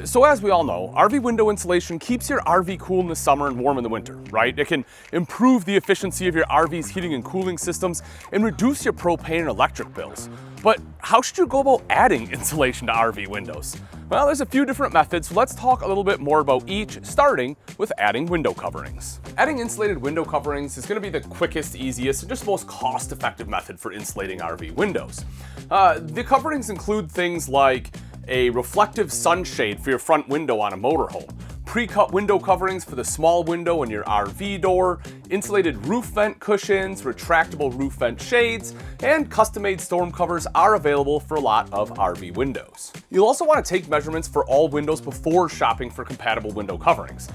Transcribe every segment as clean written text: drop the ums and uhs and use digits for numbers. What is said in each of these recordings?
So as we all know, RV window insulation keeps your RV cool in the summer and warm in the winter, right? It can improve the efficiency of your RV's heating and cooling systems and reduce your propane and electric bills. But how should you go about adding insulation to RV windows? Well, there's a few different methods, so let's talk a little bit more about each, starting with adding window coverings. Adding insulated window coverings is going to be the quickest, easiest, and just most cost-effective method for insulating RV windows. The coverings include things like a reflective sunshade for your front window on a motorhome, pre-cut window coverings for the small window in your RV door, insulated roof vent cushions, retractable roof vent shades, and custom-made storm covers are available for a lot of RV windows. You'll also want to take measurements for all windows before shopping for compatible window coverings.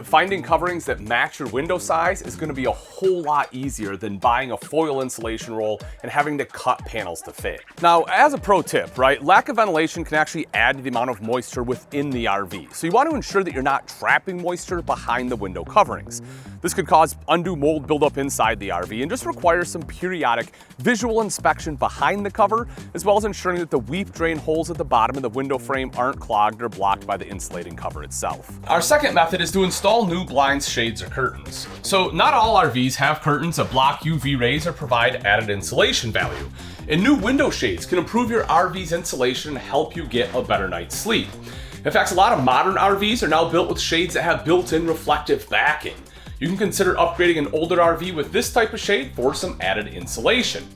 Finding coverings that match your window size is going to be a whole lot easier than buying a foil insulation roll and having to cut panels to fit. Now, as a pro tip, right, lack of ventilation can actually add to the amount of moisture within the RV. So you want to ensure that you're not trapping moisture behind the window coverings. This could cause undue mold buildup inside the RV and just requires some periodic visual inspection behind the cover, as well as ensuring that the weep drain holes at the bottom of the window frame aren't clogged or blocked by the insulating cover itself. Our second method is to install new blinds, shades, or curtains. So not all RVs have curtains that block UV rays or provide added insulation value. And new window shades can improve your RV's insulation and help you get a better night's sleep. In fact, a lot of modern RVs are now built with shades that have built-in reflective backing. You can consider upgrading an older RV with this type of shade for some added insulation.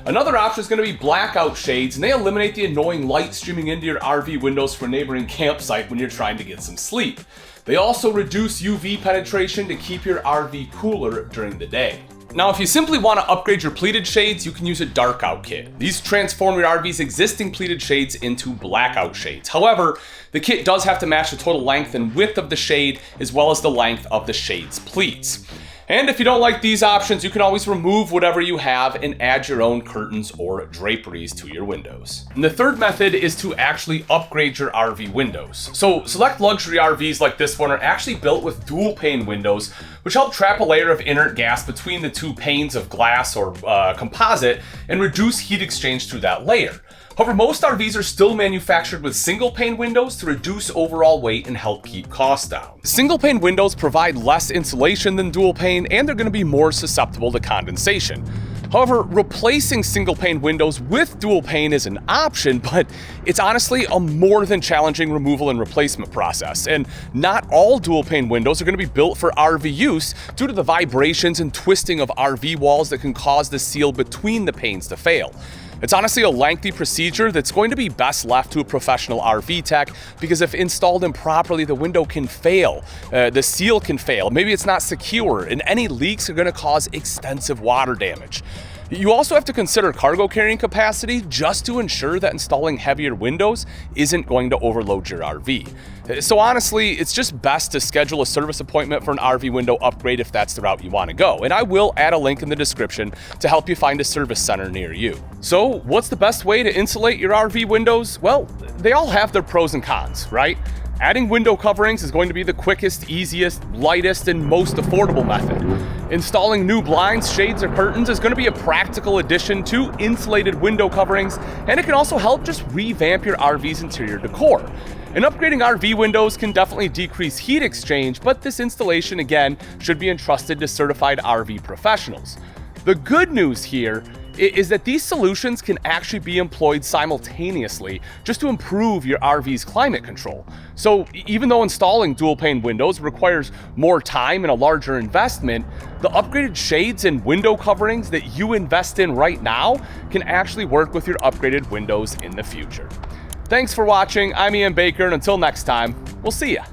Another option is going to be blackout shades, and they eliminate the annoying light streaming into your RV windows from a neighboring campsite when you're trying to get some sleep. They also reduce UV penetration to keep your RV cooler during the day. Now, if you simply want to upgrade your pleated shades, you can use a dark out kit. These transform your RV's existing pleated shades into blackout shades. However, the kit does have to match the total length and width of the shade, as well as the length of the shade's pleats. And if you don't like these options, you can always remove whatever you have and add your own curtains or draperies to your windows. And the third method is to actually upgrade your RV windows. So select luxury RVs like this one are actually built with dual pane windows, which help trap a layer of inert gas between the two panes of glass or composite and reduce heat exchange through that layer. However, most RVs are still manufactured with single pane windows to reduce overall weight and help keep costs down. Single pane windows provide less insulation than dual pane, and they're going to be more susceptible to condensation. However, replacing single pane windows with dual pane is an option, but it's honestly a more than challenging removal and replacement process. And not all dual pane windows are going to be built for RV use due to the vibrations and twisting of RV walls that can cause the seal between the panes to fail. It's honestly a lengthy procedure that's going to be best left to a professional RV tech, because if installed improperly, the window can fail, the seal can fail, maybe it's not secure, and any leaks are going to cause extensive water damage. You also have to consider cargo carrying capacity just to ensure that installing heavier windows isn't going to overload your RV. So honestly, it's just best to schedule a service appointment for an RV window upgrade if that's the route you want to go. And I will add a link in the description to help you find a service center near you. So what's the best way to insulate your RV windows? Well, they all have their pros and cons, right? Adding window coverings is going to be the quickest, easiest, lightest, and most affordable method. Installing new blinds, shades, or curtains is going to be a practical addition to insulated window coverings, and it can also help just revamp your RV's interior decor. And upgrading RV windows can definitely decrease heat exchange, but this installation, again, should be entrusted to certified RV professionals. The good news here is that these solutions can actually be employed simultaneously just to improve your RV's climate control. So even though installing dual pane windows requires more time and a larger investment, the upgraded shades and window coverings that you invest in right now can actually work with your upgraded windows in the future. Thanks for watching. I'm Ian Baker, and until next time, we'll see ya.